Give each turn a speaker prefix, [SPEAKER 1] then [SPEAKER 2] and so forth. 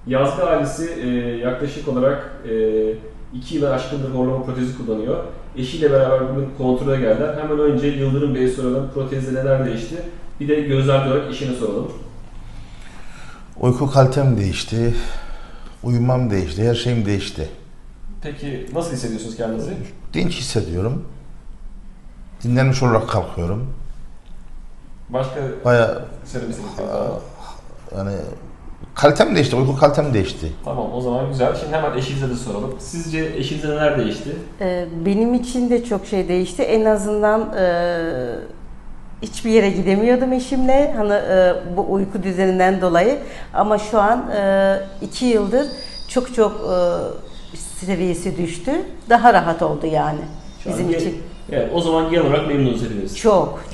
[SPEAKER 1] Yazgı ailesi yaklaşık olarak 2 yılı aşkındır horlama protezi kullanıyor. Eşiyle beraber bugün kontrole geldiler. Hemen önce Yıldırım Bey'e soralım. Protezde neler değişti? Bir de gözlemci olarak eşine soralım.
[SPEAKER 2] Uyku kalitem değişti, uyumam değişti, her şeyim değişti.
[SPEAKER 1] Peki nasıl hissediyorsunuz kendinizi?
[SPEAKER 2] Dinç hissediyorum. Dinlenmiş olarak kalkıyorum.
[SPEAKER 1] Başka
[SPEAKER 2] Bayağı
[SPEAKER 1] söylemek istediğiniz var mı?
[SPEAKER 2] yani kalitem değişti, uyku kalitem değişti.
[SPEAKER 1] Tamam, o zaman güzel. Şimdi hemen eşinize de soralım. Sizce eşinize neler değişti?
[SPEAKER 3] Benim için de çok şey değişti. En azından hiçbir yere gidemiyordum eşimle. Hani bu uyku düzeninden dolayı. Ama şu an 2 yıldır çok seviyesi düştü. Daha rahat oldu yani
[SPEAKER 1] Şu an
[SPEAKER 3] bizim için.
[SPEAKER 1] Evet, o zaman genel olarak memnunuz hepimiz.
[SPEAKER 3] Çok.